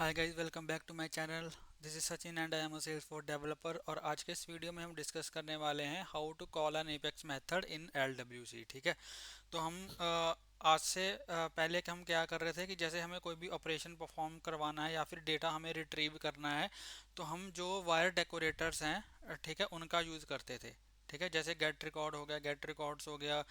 Hi guys, welcome back to my channel. This is Sachin and I am a Salesforce developer. और आज के इस video में हम डिस्कस करने वाले हैं how to call an Apex method in LWC। ठीक है। तो हम आज से पहले हम क्या कर रहे थे कि जैसे हमें कोई भी ऑपरेशन परफॉर्म करवाना है या फिर डेटा हमें रिट्रीव करना है, तो हम जो वायर डेकोरेटर्स हैं, ठीक है, उनका यूज़ करते थे। ठीक है, जैसे गेट रिकॉर्ड हो गया, गेट रिकॉर्ड्स हो गया।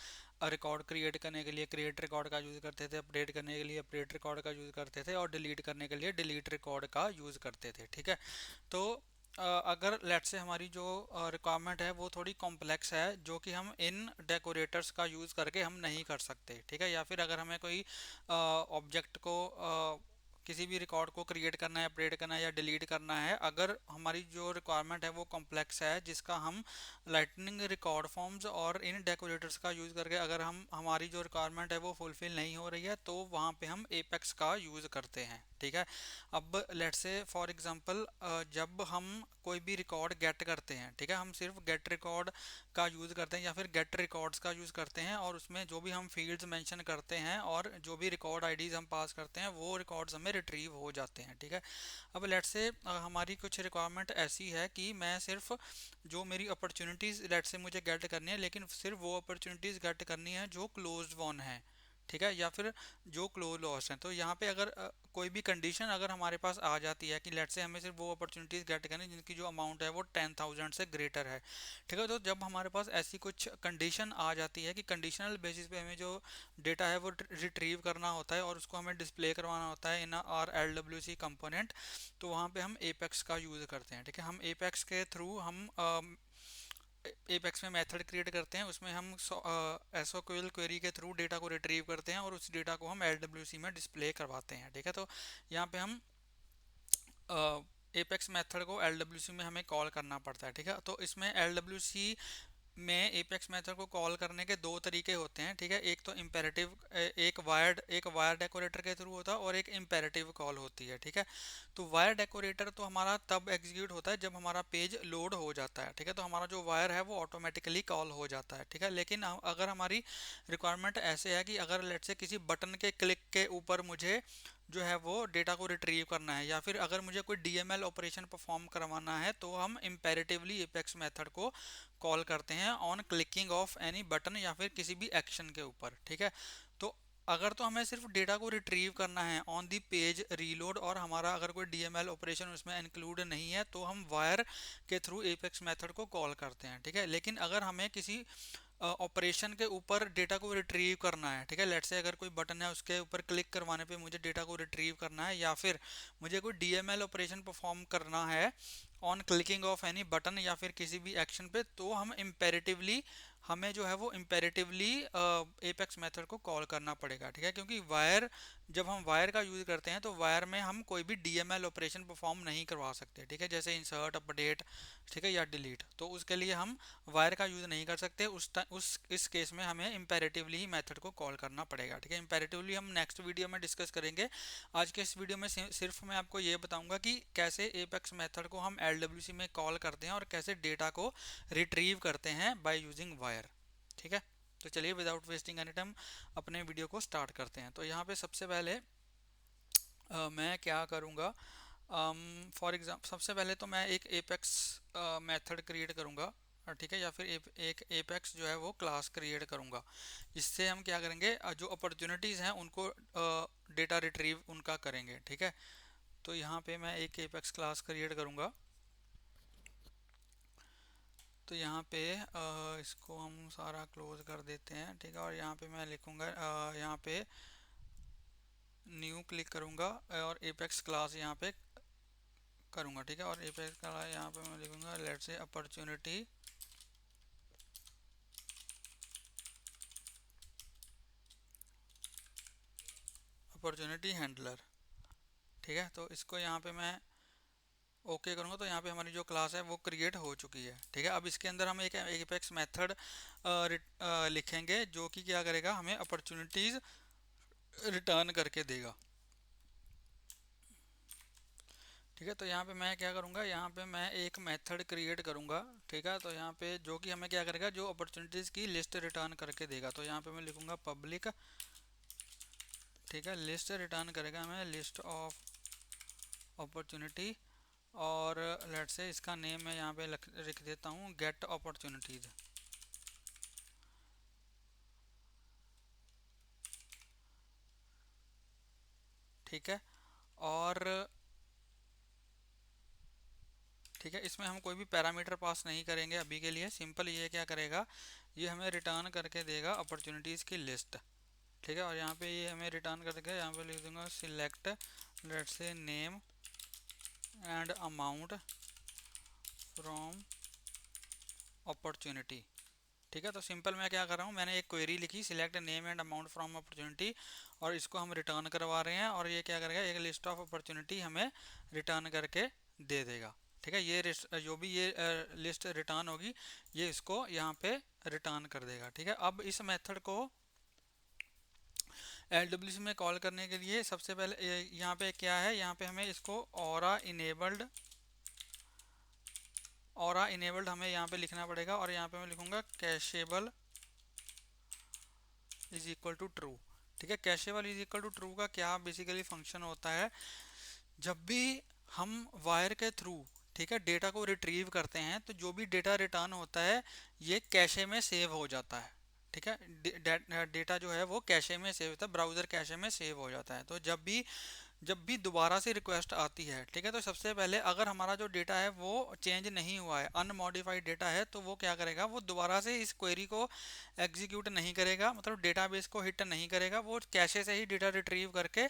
रिकॉर्ड क्रिएट करने के लिए क्रिएट रिकॉर्ड का यूज़ करते थे, अपडेट करने के लिए अपडेट रिकॉर्ड का यूज़ करते थे, और डिलीट करने के लिए डिलीट रिकॉर्ड का यूज़ करते थे। ठीक है। तो अगर लेट से हमारी जो रिक्वायरमेंट है वो थोड़ी कॉम्प्लेक्स है, जो कि हम इन डेकोरेटर्स का यूज़ करके हम नहीं कर सकते। ठीक है। या फिर अगर हमें कोई ऑब्जेक्ट को किसी भी रिकॉर्ड को क्रिएट करना है, अपडेट करना है या डिलीट करना है, अगर हमारी जो रिक्वायरमेंट है वो कॉम्प्लेक्स है, जिसका हम लाइटनिंग रिकॉर्ड फॉर्म्स और इन डेकोरेटर्स का यूज़ करके अगर हम हमारी जो रिक्वायरमेंट है वो फुलफिल नहीं हो रही है, तो वहाँ पे हम एपेक्स का यूज़ करते हैं। ठीक है। अब लेट्स से फॉर एग्जांपल, जब हम कोई भी रिकॉर्ड गेट करते हैं, ठीक है, हम सिर्फ गेट रिकॉर्ड का यूज़ करते हैं या फिर गेट रिकॉर्ड्स का यूज़ करते हैं, और उसमें जो भी हम फील्ड्स मेंशन करते हैं और जो भी रिकॉर्ड आईडीज हम पास करते हैं वो रिकॉर्ड्स हमें रिट्रीव हो जाते हैं। ठीक है। अब लेट्स से हमारी कुछ रिक्वायरमेंट ऐसी है कि मैं सिर्फ जो मेरी अपॉर्चुनिटीज़ लेट्स से मुझे गेट करनी है, लेकिन सिर्फ वो अपॉर्चुनिटीज़ गेट करनी है जो क्लोज्ड वन है। ठीक है। या फिर जो क्लोज लॉस्ट हैं। तो यहाँ पे अगर कोई भी कंडीशन अगर हमारे पास आ जाती है कि लेट से हमें सिर्फ वो अपॉर्चुनिटीज़ गेट करनी है जिनकी जो अमाउंट है वो 10,000 से ग्रेटर है। ठीक है। तो जब हमारे पास ऐसी कुछ कंडीशन आ जाती है कि कंडीशनल बेसिस पे हमें जो डेटा है वो रिट्रीव करना होता है और उसको हमें डिस्प्ले करवाना होता है इन आर LWC कंपोनेंट, तो वहाँ पे हम एपेक्स का यूज़ करते हैं। ठीक है। हम एपेक्स के थ्रू हम एपेक्स में मेथड क्रिएट करते हैं, उसमें हम एसक्यूएल क्वेरी के थ्रू डेटा को रिट्रीव करते हैं और उस डेटा को हम LWC में डिस्प्ले करवाते हैं। ठीक है। तो यहाँ पे हम एपेक्स मेथड को LWC में हमें कॉल करना पड़ता है। ठीक है। तो इसमें LWC में एपेक्स मेथड को कॉल करने के दो तरीके होते हैं। ठीक है। एक तो इम्पेरेटिव, एक वायर डेकोरेटर के थ्रू होता है, और एक इम्पेरेटिव कॉल होती है। ठीक है। तो वायर डेकोरेटर तो हमारा तब एग्जीक्यूट होता है जब हमारा पेज लोड हो जाता है। ठीक है। तो हमारा जो वायर है वो ऑटोमेटिकली कॉल हो जाता है। ठीक है। लेकिन अगर हमारी रिक्वायरमेंट ऐसे है कि अगर लेट से किसी बटन के क्लिक के ऊपर मुझे जो है वो डेटा को रिट्रीव करना है, या फिर अगर मुझे कोई DML ऑपरेशन परफॉर्म करवाना है, तो हम इम्पेरेटिवली एपेक्स मेथड को कॉल करते हैं on clicking of any button या फिर किसी भी एक्शन के ऊपर। ठीक है। तो अगर तो हमें सिर्फ डेटा को रिट्रीव करना है ऑन दी पेज रीलोड, और हमारा अगर कोई DML ऑपरेशन उसमें इंक्लूड नहीं है, तो हम वायर के थ्रू एपेक्स मेथड को कॉल करते हैं। ठीक है। लेकिन अगर हमें किसी ऑपरेशन के ऊपर डेटा को रिट्रीव करना है, ठीक है, लेट से अगर कोई बटन है उसके ऊपर क्लिक करवाने पे मुझे डेटा को रिट्रीव करना है, या फिर मुझे कोई DML ऑपरेशन परफॉर्म करना है on clicking of any button या फिर किसी भी एक्शन पे, तो हम इम्पेरेटिवली हमें जो है वो इम्पेरेटिवली एपेक्स मेथड को कॉल करना पड़ेगा। ठीक है। क्योंकि वायर, जब हम वायर का यूज़ करते हैं तो वायर में हम कोई भी DML ऑपरेशन परफॉर्म नहीं करवा सकते। ठीक है। जैसे इंसर्ट, अपडेट, ठीक है, या डिलीट, तो उसके लिए हम वायर का यूज़ नहीं कर सकते। उस इस केस में हमें इम्पेरेटिवली ही मेथड को कॉल करना पड़ेगा। ठीक है। इम्पेरेटिवली हम नेक्स्ट वीडियो में डिस्कस करेंगे। आज के इस वीडियो में सिर्फ मैं आपको ये बताऊंगा कि कैसे एपेक्स मेथड को हम LWC में कॉल करते हैं और कैसे डेटा को रिट्रीव करते हैं बाय यूजिंग वायर। ठीक है। तो चलिए विदाउट वेस्टिंग एनी टाइम अपने वीडियो को स्टार्ट करते हैं। तो यहाँ पे सबसे पहले मैं क्या करूँगा, फॉर एग्जाम्पल सबसे पहले तो मैं एक एपेक्स मेथड क्रिएट करूँगा। ठीक है। या फिर एक एपेक्स जो है वो क्लास क्रिएट करूँगा, जिससे हम क्या करेंगे, जो अपॉर्चुनिटीज़ हैं उनको डेटा रिट्रीव उनका करेंगे। ठीक है। तो यहाँ पे मैं एक एपेक्स क्लास क्रिएट करूँगा। तो यहाँ पे इसको हम सारा क्लोज कर देते हैं। ठीक है। और यहाँ पे मैं लिखूँगा, यहाँ पे न्यू क्लिक करूँगा और एपेक्स क्लास यहाँ पे करूँगा। ठीक है। और एपेक्स क्लास यहाँ पे मैं लिखूँगा let's say opportunity opportunity handler. ठीक है। तो इसको यहाँ पे मैं ओके करूँगा, तो यहाँ पे हमारी जो क्लास है वो क्रिएट हो चुकी है। ठीक है। अब इसके अंदर हम एक एपेक्स मेथड लिखेंगे जो कि क्या करेगा, हमें अपॉर्चुनिटीज़ रिटर्न करके देगा। ठीक है। तो यहाँ पे मैं क्या करूँगा, यहाँ पे मैं एक मेथड क्रिएट करूँगा। ठीक है। तो यहाँ पे जो कि हमें क्या करेगा, जो अपॉर्चुनिटीज़ की लिस्ट रिटर्न करके देगा। तो यहाँ पे मैं लिखूँगा पब्लिक। ठीक है। लिस्ट रिटर्न करेगा हमें लिस्ट ऑफ अपॉर्चुनिटी, और लेट्स से इसका नेम मैं यहाँ पे लिख देता हूँ गेट अपॉर्चुनिटीज। ठीक है, और ठीक है, इसमें हम कोई भी पैरामीटर पास नहीं करेंगे अभी के लिए। सिंपल ये क्या करेगा, ये हमें रिटर्न करके देगा अपॉर्चुनिटीज़ की लिस्ट। ठीक है, और यहाँ पे ये हमें रिटर्न करके यहाँ पे लिख दूंगा select let's say name and amount from opportunity. ठीक है, तो सिंपल मैं क्या कर रहा हूँ, मैंने एक क्वेरी लिखी select name and amount from opportunity, और इसको हम रिटर्न करवा रहे हैं, और ये क्या करेगा, एक लिस्ट ऑफ अपॉर्चुनिटी हमें रिटर्न करके दे देगा। ठीक है, ये जो भी ये लिस्ट रिटर्न होगी ये इसको यहाँ पे रिटर्न कर देगा। ठीक है, अब इस मेथड को LWC में कॉल करने के लिए सबसे पहले यहाँ पे क्या है, यहाँ पे हमें इसको ऑरा इनेबल्ड हमें यहाँ पे लिखना पड़ेगा, और यहाँ पे मैं लिखूंगा कैशेबल इज इक्वल टू ट्रू। ठीक है, कैशेबल इज इक्वल टू ट्रू का क्या बेसिकली फंक्शन होता है, जब भी हम वायर के थ्रू ठीक है डेटा को रिट्रीव करते हैं तो जो भी डेटा रिटर्न होता है ये कैशे में सेव हो जाता है। ठीक है, डेटा जो है वो कैशे में सेव होता है, ब्राउज़र कैशे में सेव हो जाता है। तो जब भी दोबारा से रिक्वेस्ट आती है, ठीक है, तो सबसे पहले अगर हमारा जो डेटा है वो चेंज नहीं हुआ है, अनमॉडिफाइड डेटा है, तो वो क्या करेगा, वो दोबारा से इस क्वेरी को एग्जीक्यूट नहीं करेगा, मतलब डेटाबेस को हिट नहीं करेगा, वो कैशे से ही डेटा रिट्रीव करके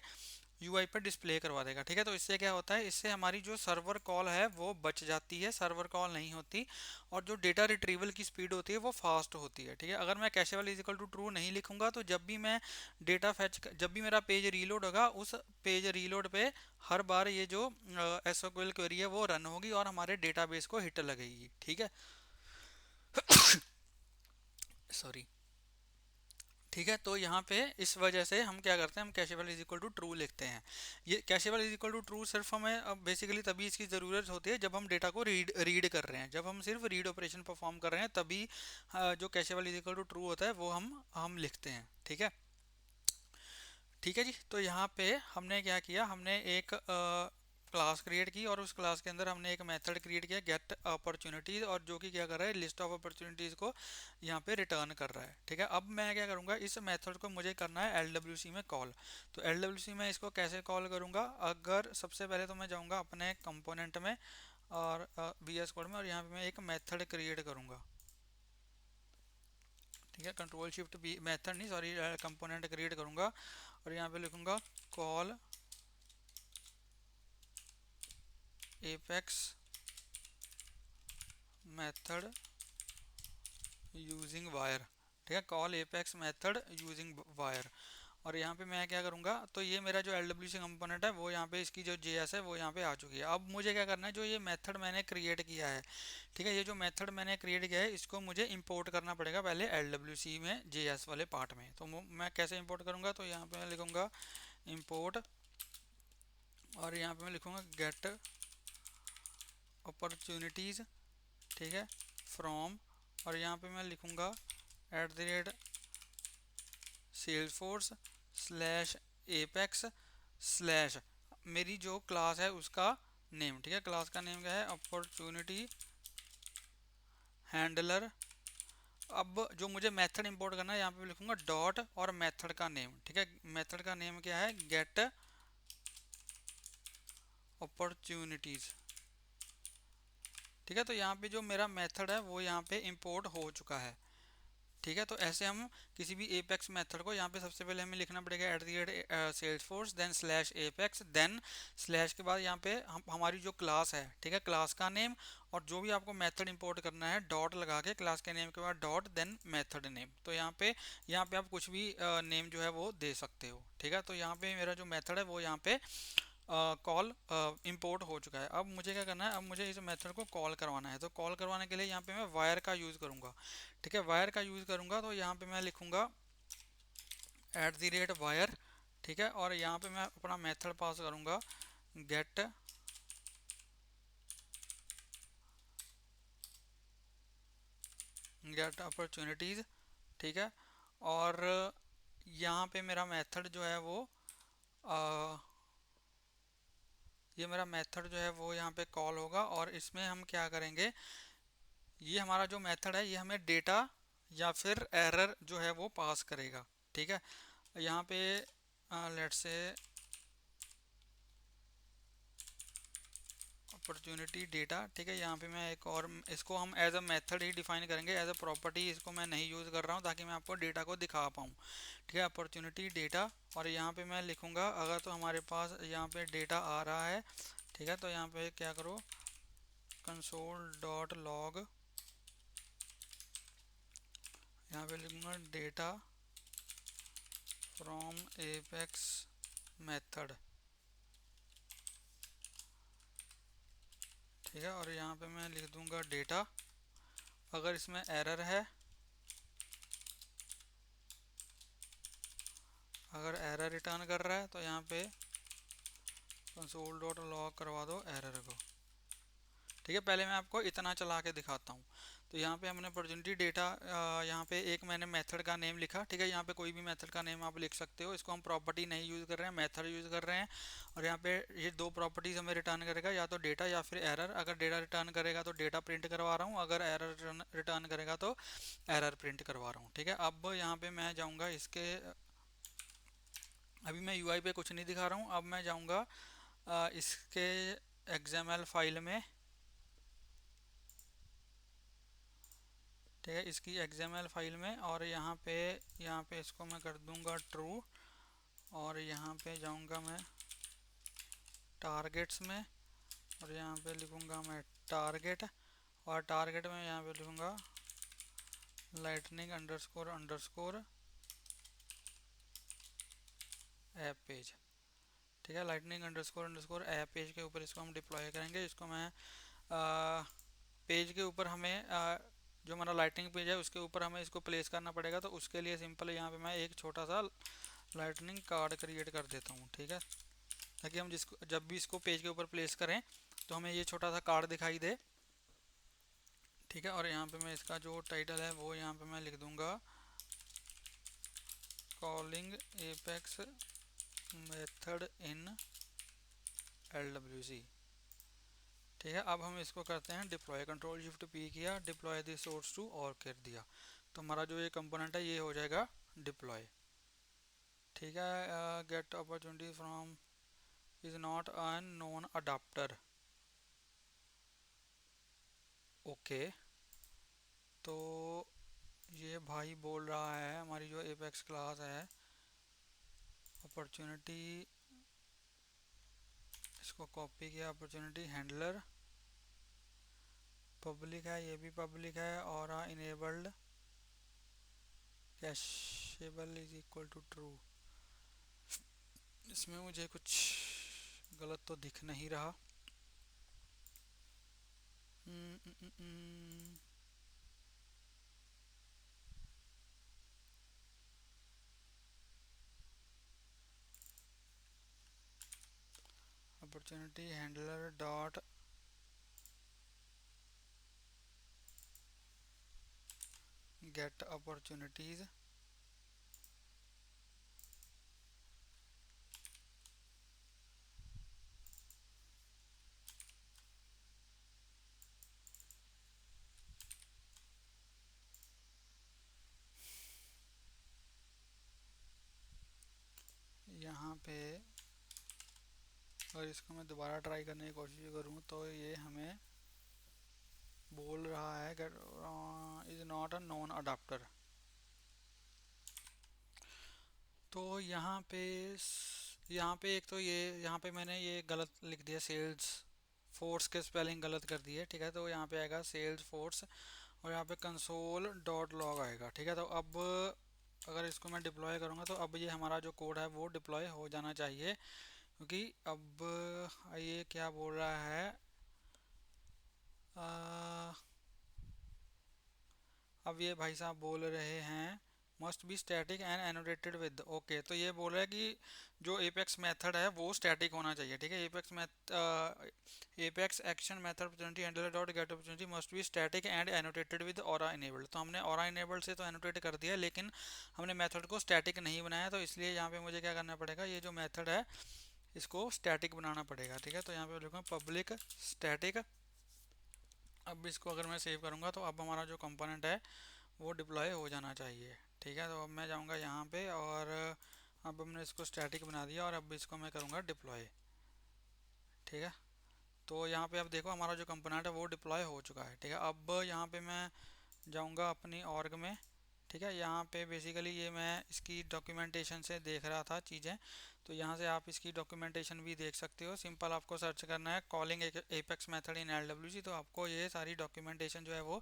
यूआई पर डिस्प्ले करवा देगा। ठीक है, तो इससे क्या होता है, इससे हमारी जो सर्वर कॉल है वो बच जाती है, सर्वर कॉल नहीं होती, और जो डेटा रिट्रीवल की स्पीड होती है वो फास्ट होती है। ठीक है, अगर मैं कैशेबल इज इक्वल टू ट्रू नहीं लिखूंगा तो जब भी मैं डेटा फैच, जब भी मेरा पेज रीलोड होगा उस पेज रीलोड पे हर बार ये जो एसक्यूएल क्वेरी है वो रन होगी और हमारे डेटाबेस को हिट लगेगी। ठीक है, सॉरी। ठीक है, तो यहाँ पे इस वजह से हम क्या करते हैं, हम कैशेबल इज इक्वल टू ट्रू लिखते हैं। ये कैशेबल इज इक्वल टू ट्रू सिर्फ हमें बेसिकली तभी इसकी ज़रूरत होती है जब हम डेटा को रीड कर रहे हैं, जब हम सिर्फ रीड ऑपरेशन परफॉर्म कर रहे हैं तभी जो कैशेबल इज इक्वल टू ट्रू होता है वो हम लिखते हैं। ठीक है, ठीक है जी। तो यहाँ पे हमने क्या किया, हमने एक क्लास क्रिएट की और उस क्लास के अंदर हमने एक मेथड क्रिएट किया गेट अपॉर्चुनिटीज, और जो कि क्या कर रहा है, लिस्ट ऑफ अपॉर्चुनिटीज को यहाँ पे रिटर्न कर रहा है। ठीक है, अब मैं क्या करूँगा, इस मेथड को मुझे करना है LWC में कॉल। तो LWC में इसको कैसे कॉल करूँगा, अगर सबसे पहले तो मैं जाऊँगा अपने कंपोनेंट में और VS कोड में, और यहाँ पे मैं एक मेथड क्रिएट करूँगा। ठीक है, कंट्रोल शिफ्ट बी, मेथड नहीं सॉरी, कंपोनेंट क्रिएट करूँगा और यहाँ पे लिखूँगा call apex method using wire. ठीक है, call apex method using wire, और यहाँ पे मैं क्या करूँगा, तो ये मेरा जो LWC कंपोनेंट है वो यहाँ पे इसकी जो JS है वो यहाँ पे आ चुकी है। अब मुझे क्या करना है, जो ये मेथड मैंने क्रिएट किया है, ठीक है, ये जो मेथड मैंने क्रिएट किया है इसको मुझे इंपोर्ट करना पड़ेगा पहले LWC में JS वाले पार्ट में। तो मैं कैसे इंपोर्ट करूँगा, तो यहाँ पे मैं लिखूँगा इंपोर्ट, और यहाँ पे मैं लिखूँगा गेट अपॉर्चुनिटीज़, ठीक है, फ्रॉम, और यहाँ पे मैं लिखूँगा @salesforce स्लैश एपेक्स स्लैश मेरी जो क्लास है उसका नेम। ठीक है, क्लास का नेम क्या है, अपॉर्चुनिटी हैंडलर। अब जो मुझे मेथड इंपोर्ट करना है यहाँ पे लिखूंगा डॉट और मेथड का नेम। ठीक है, मेथड का नेम क्या है, गेट अपॉर्चुनिटीज। ठीक है, तो यहाँ पे जो मेरा मेथड है वो यहाँ पे इंपोर्ट हो चुका है। ठीक है, तो ऐसे हम किसी भी एपेक्स मेथड को, यहाँ पे सबसे पहले हमें लिखना पड़ेगा @salesforce then slash Apex, then slash के बाद यहाँ पे हमारी जो क्लास है, ठीक है, क्लास का नेम, और जो भी आपको मेथड इंपोर्ट करना है डॉट लगा के क्लास के नेम के बाद डॉट देन मेथड नेम। तो यहाँ पे आप कुछ भी नेम जो है वो दे सकते हो। ठीक है, तो यहाँ पे मेरा जो मेथड है वो यहाँ पे कॉल इंपोर्ट हो चुका है। अब मुझे क्या करना है, अब मुझे इस मेथड को कॉल करवाना है। तो कॉल करवाने के लिए यहाँ पे मैं वायर का यूज़ करूँगा। ठीक है, वायर का यूज़ करूँगा तो यहाँ पे मैं लिखूँगा @वायर। ठीक है, और यहाँ पे मैं अपना मेथड पास करूँगा गेट अपॉर्चुनिटीज़। ठीक है, और यहाँ पे मेरा मेथड जो है वो ये मेरा मेथड जो है वो यहाँ पे कॉल होगा, और इसमें हम क्या करेंगे, ये हमारा जो मेथड है ये हमें डेटा या फिर एरर जो है वो पास करेगा। ठीक है, यहाँ पे लेट्स से अपॉर्चुनिटी डेटा, ठीक है, यहाँ पे मैं एक और इसको हम एज अ मेथड ही डिफाइन करेंगे, एज अ प्रॉपर्टी इसको मैं नहीं यूज़ कर रहा हूँ ताकि मैं आपको डेटा को दिखा पाऊँ। ठीक है, अपॉर्चुनिटी डेटा, और यहाँ पे मैं लिखूँगा अगर तो हमारे पास यहाँ पे डेटा आ रहा है, ठीक है, तो यहाँ पे क्या करो, कंसोल डॉट लॉग, यहाँ पे लिखूँगा डेटा फ्रॉम एपेक्स मेथड। ठीक है, और यहाँ पे मैं लिख दूँगा डेटा, अगर इसमें एरर है, अगर एरर रिटर्न कर रहा है तो यहाँ पे कंसोल डॉट लॉग करवा दो एरर को। ठीक है, पहले मैं आपको इतना चला के दिखाता हूँ। तो यहाँ पे हमने अपॉर्चुनिटी डेटा, यहाँ पे एक मैंने मेथड का नेम लिखा। ठीक है, यहाँ पे कोई भी मेथड का नेम आप लिख सकते हो, इसको हम प्रॉपर्टी नहीं यूज़ कर रहे हैं, मेथड यूज़ कर रहे हैं। और यहाँ पे ये दो प्रॉपर्टीज हमें रिटर्न करेगा, या तो डेटा या फिर एरर। अगर डेटा रिटर्न करेगा तो डेटा प्रिंट करवा रहा हूँ, अगर एरर रिटर्न करेगा तो एरर प्रिंट करवा रहा हूँ। ठीक है, अब यहाँ पे मैं जाऊँगा इसके, अभी मैं यूआई पे कुछ नहीं दिखा रहा हूँ, अब मैं जाऊँगा इसके XML फाइल में। ठीक है, इसकी XML फाइल में, और यहाँ पे इसको मैं कर दूंगा ट्रू, और यहाँ पे जाऊंगा मैं टारगेट्स में, और यहाँ पे लिखूंगा मैं टारगेट, और टारगेट में यहाँ पे लिखूंगा lightning underscore underscore app page. ठीक है, lightning underscore underscore app page के ऊपर इसको हम डिप्लॉय करेंगे। इसको मैं पेज के ऊपर हमें जो हमारा लाइटनिंग पेज है उसके ऊपर हमें इसको प्लेस करना पड़ेगा, तो उसके लिए सिंपल यहाँ पे मैं एक छोटा सा लाइटनिंग कार्ड क्रिएट कर देता हूँ। ठीक है, ताकि हम जिसको जब भी इसको पेज के ऊपर प्लेस करें तो हमें ये छोटा सा कार्ड दिखाई दे। ठीक है, और यहाँ पे मैं इसका जो टाइटल है वो यहाँ पे मैं लिख दूंगा calling apex method in LWC। ठीक है, अब हम इसको करते हैं डिप्लॉय, कंट्रोल शिफ्ट पी किया, डिप्लॉय द सोर्स टू और कर दिया, तो हमारा जो ये कंपोनेंट है ये हो जाएगा डिप्लॉय। ठीक है, get opportunity from is not unknown adapter. Okay, तो ये भाई बोल रहा है हमारी जो एपेक्स क्लास है अपॉर्चुनिटी, इसको कॉपी किया, अपॉर्चुनिटी हैंडलर पब्लिक है, ये भी पब्लिक है, और enabled cacheable is equal to true. इसमें मुझे कुछ गलत तो दिख नहीं रहा। Opportunity handler dot get opportunities, यहाँ पे अगर इसको मैं दोबारा ट्राई करने की कोशिश करूँ तो ये हमें बोल रहा है is not a non adapter. तो यहाँ पे एक तो ये यहाँ पे मैंने ये गलत लिख दिया, सेल्स फोर्स के स्पेलिंग गलत कर दी है। ठीक है, तो यहाँ पे आएगा सेल्स फोर्स, और यहाँ पे कंसोल डॉट लॉग आएगा। ठीक है, तो अब अगर इसको मैं डिप्लॉय करूँगा तो अब ये हमारा जो कोड है वो डिप्लॉय हो जाना चाहिए, क्योंकि अब ये क्या बोल रहा है, आ, अब ये भाई साहब बोल रहे हैं must be static and annotated with. Okay, तो ये बोल रहा है कि जो एपेक्स मेथड है वो स्टैटिक होना चाहिए। ठीक है, apex action method opportunity handler dot get opportunity must be static and annotated with aura enabled. तो हमने ऑरा इनेबल्ड से तो एनोटेट कर दिया, लेकिन हमने मेथड को स्टैटिक नहीं बनाया, तो इसलिए यहाँ पे मुझे क्या करना पड़ेगा, ये जो मेथड है इसको स्टैटिक बनाना पड़ेगा, ठीक है। तो यहाँ पे लिखूँगा पब्लिक स्टैटिक। अब इसको अगर मैं सेव करूँगा तो अब हमारा जो कंपोनेंट है वो डिप्लॉय हो जाना चाहिए, ठीक है। तो अब मैं जाऊँगा यहाँ पे और अब हमने इसको स्टैटिक बना दिया और अब इसको मैं करूँगा डिप्लॉय, ठीक है। तो यहाँ पे अब देखो हमारा जो कंपोनेंट है वो डिप्लॉय हो चुका है, ठीक है। अब यहाँ पे मैं जाऊँगा अपनी ऑर्ग में, ठीक है। यहाँ पे बेसिकली ये मैं इसकी डॉक्यूमेंटेशन से देख रहा था चीज़ें, तो यहाँ से आप इसकी डॉक्यूमेंटेशन भी देख सकते हो। सिंपल आपको सर्च करना है कॉलिंग एपेक्स मेथड इन एलडब्ल्यूसी, तो आपको ये सारी डॉक्यूमेंटेशन जो है वो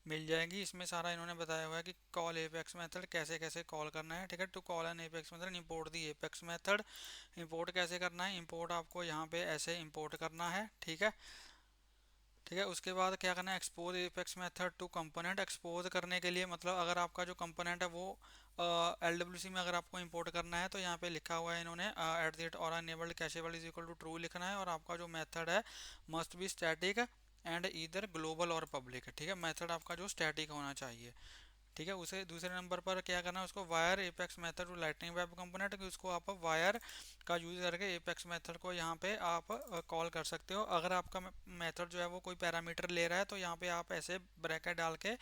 मिल जाएगी। इसमें सारा इन्होंने बताया हुआ है कि कॉल एपेक्स मेथड कैसे कैसे कॉल करना है, ठीक है। To call an Apex method import the Apex method, import कैसे करना है, इंपोर्ट आपको यहाँ पे ऐसे इंपोर्ट करना है, ठीक है। ठीक है, उसके बाद क्या करना है, expose Apex method to component. Expose करने के लिए मतलब अगर आपका जो कंपोनेंट है वो एल डब्ल्यू सी में अगर आपको इंपोर्ट करना है तो यहाँ पे लिखा हुआ है इन्होंने एट द रेट और enabled cacheable is equal to true लिखना है, और आपका जो मेथड है मस्ट बी स्टैटिक एंड इधर ग्लोबल और पब्लिक, ठीक है। मेथड आपका जो स्टैटिक होना चाहिए, ठीक है। उसे दूसरे नंबर पर क्या करना है, उसको wire Apex method to lightning web component, उसको आप वायर का यूज़ करके एपेक्स मेथड को यहाँ पे आप कॉल कर सकते हो। अगर आपका मेथड जो है वो कोई पैरामीटर ले रहा है तो यहाँ पे आप ऐसे ब्रैकेट डाल के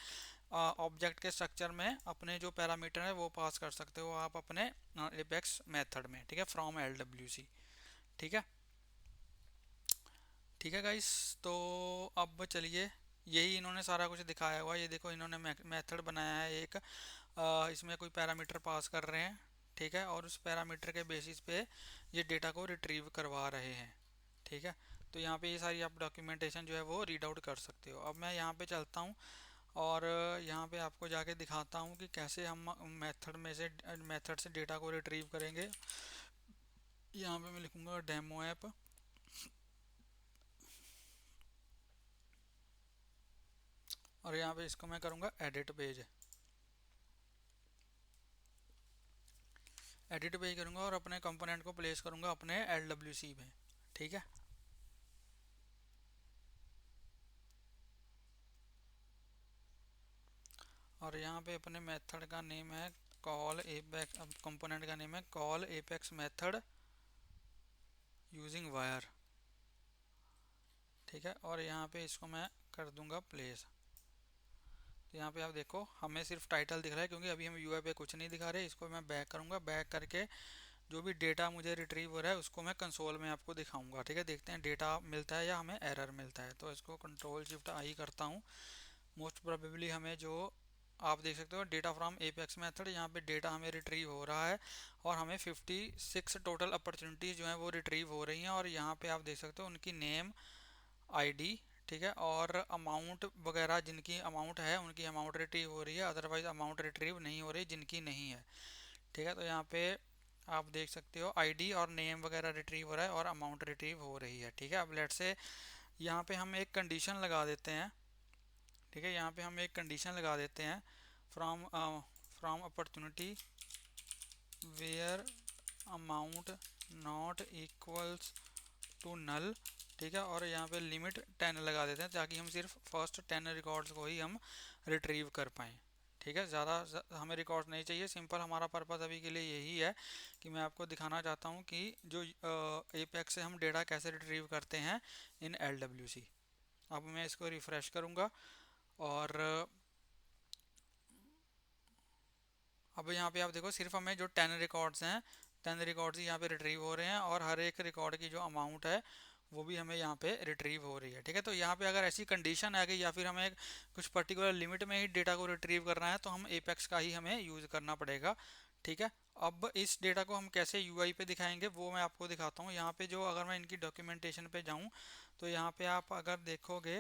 ऑब्जेक्ट के स्ट्रक्चर में अपने जो पैरामीटर है वो पास कर सकते हो आप अपने एपेक्स मेथड में, ठीक है, फ्रॉम एल डब्ल्यू सी, ठीक है। ठीक है गाइस, तो अब चलिए, यही इन्होंने सारा कुछ दिखाया हुआ है। ये देखो इन्होंने मेथड बनाया है एक, इसमें कोई पैरामीटर पास कर रहे हैं, ठीक है, और उस पैरामीटर के बेसिस पे ये डेटा को रिट्रीव करवा रहे हैं, ठीक है। तो यहाँ पे ये सारी आप डॉक्यूमेंटेशन जो है वो रीड आउट कर सकते हो। अब मैं यहाँ पे चलता हूँ और यहाँ पे आपको जाके दिखाता हूँ कि कैसे हम मेथड से डेटा को रिट्रीव करेंगे। यहाँ पे मैं लिखूँगा डेमो ऐप, और यहाँ पे इसको मैं करूँगा एडिट पेज, एडिट पेज करूँगा और अपने कंपोनेंट को प्लेस करूँगा अपने एल डब्ल्यू सी में, ठीक है। और यहाँ पे अपने मेथड का नेम है कॉल एपेक्स, अब कंपोनेंट का नेम है call apex method using wire, ठीक है। और यहाँ पे इसको मैं कर दूंगा प्लेस। तो यहाँ पे आप देखो हमें सिर्फ टाइटल दिख रहा है क्योंकि अभी हम यूआई पे कुछ नहीं दिखा रहे। इसको मैं बैक करूँगा, बैक करके जो भी डेटा मुझे रिट्रीव हो रहा है उसको मैं कंसोल में आपको दिखाऊंगा, ठीक है। देखते हैं डेटा मिलता है या हमें एरर मिलता है। तो इसको कंट्रोल शिफ्ट आई करता हूँ। मोस्ट प्रोबेबली हमें जो आप देख सकते हो डेटा फ्रॉम एपेक्स मेथड, यहाँ पे डेटा हमें रिट्रीव हो रहा है और हमें 56 टोटल अपॉर्चुनिटीज़ जो हैं वो रिट्रीव हो रही हैं। और यहाँ पे आप देख सकते हो उनकी नेम, आईडी, ठीक है, और अमाउंट वगैरह, जिनकी अमाउंट है उनकी अमाउंट रिट्रीव हो रही है, अदरवाइज अमाउंट रिट्रीव नहीं हो रही जिनकी नहीं है, ठीक है। तो यहाँ पे आप देख सकते हो आईडी और नेम वगैरह रिट्रीव हो रहा है और अमाउंट रिट्रीव हो रही है, ठीक है। अब लेट से यहाँ पे हम एक कंडीशन लगा देते हैं, ठीक है। यहाँ पे हम एक कंडीशन लगा देते हैं from from opportunity where amount not equals to null, ठीक है। और यहाँ पे लिमिट 10 लगा देते हैं ताकि हम सिर्फ फर्स्ट 10 रिकॉर्ड्स को ही हम रिट्रीव कर पाएँ, ठीक है। ज़्यादा हमें रिकॉर्ड नहीं चाहिए। सिंपल हमारा पर्पज़ अभी के लिए यही है कि मैं आपको दिखाना चाहता हूँ कि जो एपेक्स से हम डेटा कैसे रिट्रीव करते हैं इन एल डब्ल्यू सी। अब मैं इसको रिफ़्रेश करूँगा और अब यहाँ पे आप देखो सिर्फ हमें जो 10 रिकॉर्ड्स हैं 10 रिकॉर्ड्स ही यहाँ पे रिट्रीव हो रहे हैं और हर एक रिकॉर्ड की जो अमाउंट है वो भी हमें यहाँ पे रिट्रीव हो रही है, ठीक है। तो यहाँ पे अगर ऐसी कंडीशन आ गई या फिर हमें कुछ पर्टिकुलर लिमिट में ही डेटा को रिट्रीव करना है तो हम एपेक्स का ही हमें यूज़ करना पड़ेगा, ठीक है। अब इस डेटा को हम कैसे यूआई पे दिखाएंगे वो मैं आपको दिखाता हूँ। यहाँ पे जो अगर मैं इनकी डॉक्यूमेंटेशन पे जाऊँ तो यहाँ पे आप अगर देखोगे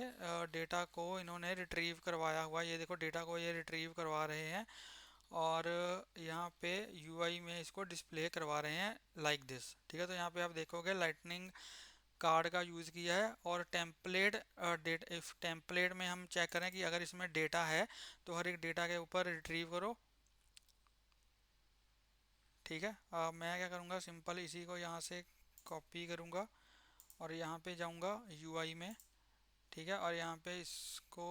डेटा को इन्होंने रिट्रीव करवाया हुआ, ये देखो डेटा को ये रिट्रीव करवा रहे हैं और यहाँ पे यूआई में इसको डिस्प्ले करवा रहे हैं लाइक दिस, ठीक है। तो यहाँ पे आप देखोगे लाइटनिंग कार्ड का यूज़ किया है और टेम्पलेट डेट, इफ टेम्पलेट में हम चेक करें कि अगर इसमें डेटा है तो हर एक डेटा के ऊपर रिट्रीव करो, ठीक है। मैं क्या करूँगा, सिंपल इसी को यहाँ से कॉपी करूँगा और यहाँ पे जाऊँगा यूआई में, ठीक है। और यहाँ पे इसको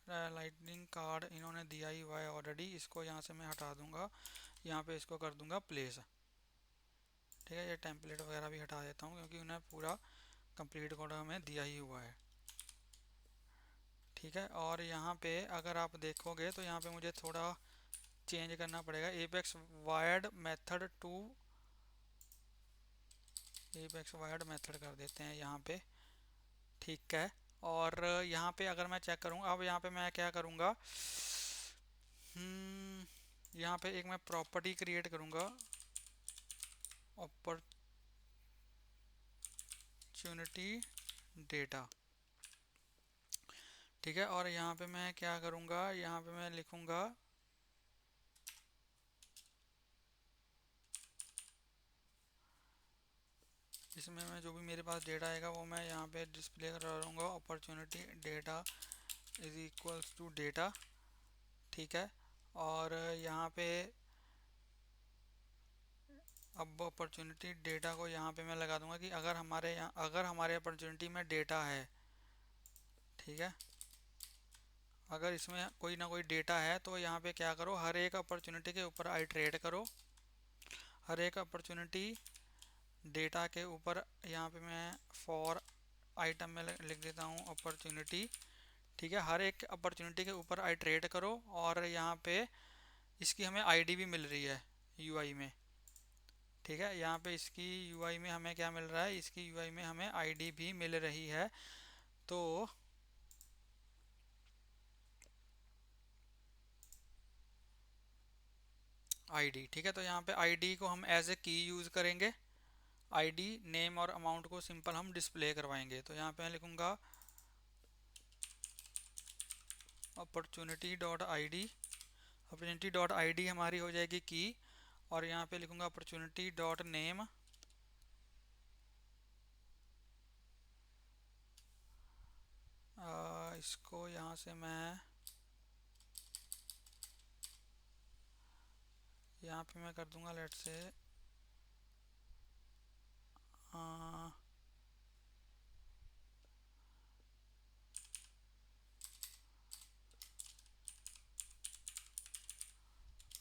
लाइटनिंग कार्ड इन्होंने दिया ही हुआ है ऑलरेडी, इसको यहाँ से मैं हटा दूँगा, यहाँ पे इसको कर दूँगा प्लेस, ठीक है, ये टेम्पलेट वगैरह भी हटा देता हूँ क्योंकि उन्हें पूरा कंप्लीट कोड हमें दिया ही हुआ है। ठीक है, और यहाँ पे अगर आप देखोगे तो यहाँ पे मुझे थोड़ा चेंज करना पड़ेगा। Apex wired method to Apex wired method कर देते हैं यहाँ पे। ठीक है, और यहाँ पे अगर मैं चेक करूँगा, अब यहाँ पे मैं क्या करूँगा, यहाँ पे एक मैं प्रॉपर्टी क्रिएट करूँगा, अपॉर्चुनिटी डेटा। ठीक है, और यहाँ पे मैं क्या करूँगा, यहाँ पे मैं लिखूँगा इसमें मैं जो भी मेरे पास डेटा आएगा वो मैं यहाँ पे डिस्प्ले करूँगा, opportunity data is equals to data. ठीक है, और यहाँ पे अब अपॉर्चुनिटी डेटा को यहाँ पे मैं लगा दूंगा कि अगर हमारे अपॉर्चुनिटी में डेटा है, ठीक है, अगर इसमें कोई ना कोई डेटा है तो यहाँ पे क्या करो, हर एक अपॉर्चुनिटी के ऊपर आइटरेट करो। हर एक अपॉर्चुनिटी डेटा के ऊपर यहाँ पे मैं फॉर आइटम में लिख देता हूँ अपॉर्चुनिटी। ठीक है, हर एक अपॉर्चुनिटी के ऊपर आइटरेट करो, और यहाँ पे इसकी हमें आईडी भी मिल रही है यूआई में। ठीक है, यहाँ पे इसकी यूआई में हमें क्या मिल रहा है, इसकी यूआई में हमें आईडी भी मिल रही है। तो आईडी, ठीक है, तो यहाँ पे आईडी को हम एज ए की यूज़ करेंगे। आईडी नेम और अमाउंट को सिंपल हम डिस्प्ले करवाएंगे। तो यहाँ पे मैं लिखूँगा opportunity dot I D. Opportunity dot I D हमारी हो जाएगी की, और यहाँ पे लिखूँगा अपॉर्चुनिटी डॉट नेम। इसको यहाँ से मैं यहाँ पे मैं कर दूंगा लेट से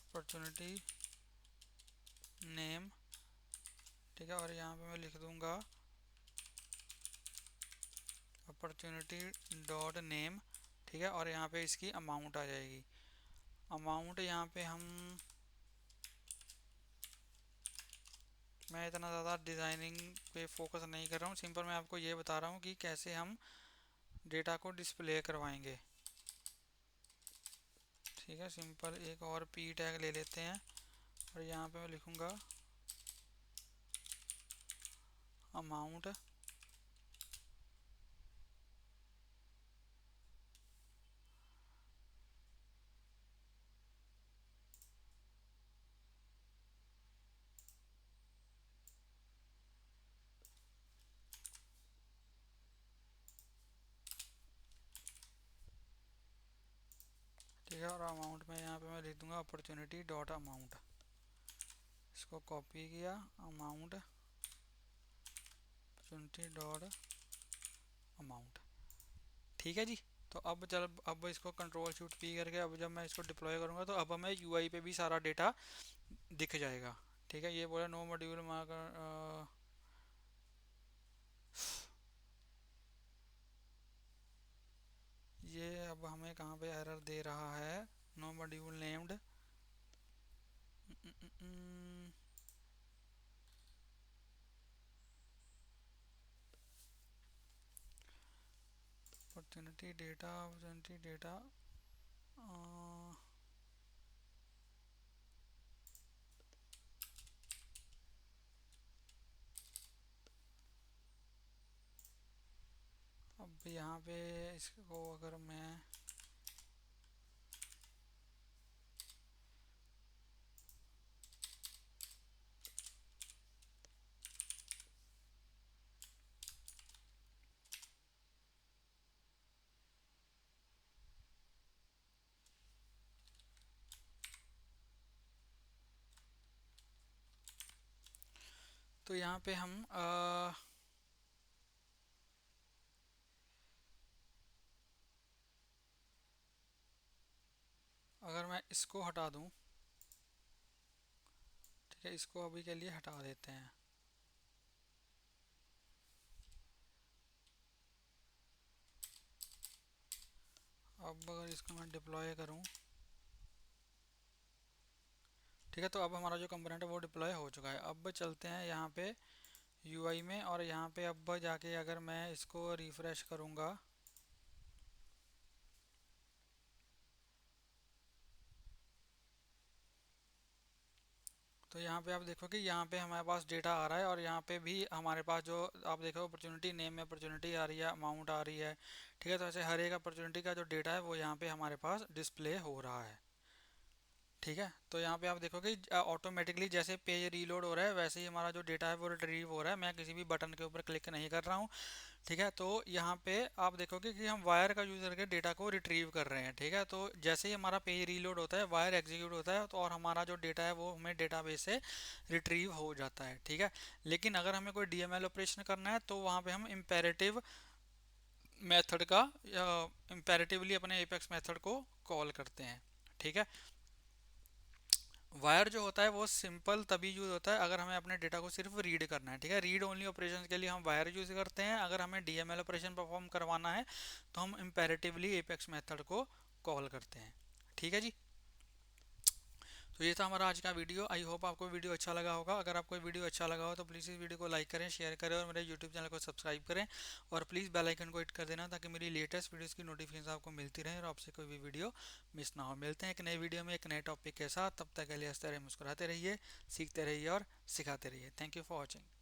अपॉर्चुनिटी नेम। ठीक है, और यहाँ पे मैं लिख दूंगा अपॉर्चुनिटी डॉट नेम। ठीक है, और यहाँ पे इसकी अमाउंट आ जाएगी। अमाउंट यहाँ पे मैं इतना ज़्यादा डिज़ाइनिंग पे फोकस नहीं कर रहा हूँ, सिंपल मैं आपको ये बता रहा हूँ कि कैसे हम डेटा को डिस्प्ले करवाएंगे। ठीक है, सिंपल एक और पी टैग ले लेते हैं, और यहाँ पे मैं लिखूँगा अमाउंट। ठीक है, और अमाउंट में यहाँ पे मैं लिख दूंगा अपॉर्चुनिटी डॉट अमाउंट। इसको कॉपी किया, अमाउंट अपॉर्चुनिटी डॉट अमाउंट। ठीक है जी। तो अब इसको कंट्रोल शिफ्ट पी करके अब जब मैं इसको डिप्लॉय करूँगा तो अब हमें यूआई पे भी सारा डेटा दिख जाएगा। ठीक है, ये बोला नो मॉड्यूल मार्कर। ये अब हमें कहाँ पे एरर दे रहा है, no module named. Opportunity data, opportunity data. अब यहाँ पे इसको अगर मैं तो यहाँ पे हम अगर मैं इसको हटा दूँ, ठीक है, इसको अभी के लिए हटा देते हैं। अब अगर इसको मैं डिप्लॉय करूँ, ठीक है, तो अब हमारा जो कंपोनेंट है वो डिप्लॉय हो चुका है। अब चलते हैं यहाँ पे यूआई में, और यहाँ पे अब जाके अगर मैं इसको रिफ़्रेश करूँगा तो यहाँ पे आप देखो कि यहाँ पे हमारे पास डेटा आ रहा है, और यहाँ पे भी हमारे पास जो आप देखो अपॉर्चुनिटी नेम में अपॉर्चुनिटी आ रही है, अमाउंट आ रही है, ठीक है। तो ऐसे हर एक अपॉर्चुनिटी का जो डेटा है वो यहाँ पे हमारे पास डिस्प्ले हो रहा है, ठीक है। तो यहाँ पे आप देखो कि ऑटोमेटिकली जैसे पेज रीलोड हो रहा है वैसे ही हमारा जो डेटा है वो रिट्रीव हो रहा है, मैं किसी भी बटन के ऊपर क्लिक नहीं कर रहा हूँ, ठीक है। तो यहाँ पे आप देखोगे कि हम वायर का यूज़ करके डेटा को रिट्रीव कर रहे हैं, ठीक है। तो जैसे ही हमारा पेज रीलोड होता है, वायर एग्जीक्यूट होता है, तो और हमारा जो डेटा है वो हमें डेटाबेस से रिट्रीव हो जाता है, ठीक है। लेकिन अगर हमें कोई डीएमएल ऑपरेशन करना है तो वहाँ पे हम इम्पेरेटिव मेथड का इम्पेरेटिवली अपने एपेक्स मेथड को कॉल करते हैं, ठीक है। वायर जो होता है वो सिंपल तभी यूज होता है अगर हमें अपने डेटा को सिर्फ रीड करना है, ठीक है। रीड ओनली ऑपरेशंस के लिए हम वायर यूज करते हैं। अगर हमें डीएमएल ऑपरेशन परफॉर्म करवाना है तो हम इम्पेरेटिवली एपेक्स मेथड को कॉल करते हैं, ठीक है जी। तो ये था हमारा आज का वीडियो। आई होप आपको वीडियो अच्छा लगा होगा। अगर आपको वीडियो अच्छा लगा हो तो प्लीज़ इस वीडियो को लाइक करें, शेयर करें, और मेरे यूट्यूब चैनल को सब्सक्राइब करें, और प्लीज़ बेल आइकन को हिट कर देना ताकि मेरी लेटेस्ट वीडियोस की नोटिफिकेशन आपको मिलती रहे और आपसे कोई भी वीडियो मिस ना हो। मिलते हैं एक नए वीडियो में एक नए टॉपिक के साथ, तब तक के लिए हंसते रहिए, मुस्कुराते रहिए, सीखते रहिए और सिखाते रहिए। Thank you for watching.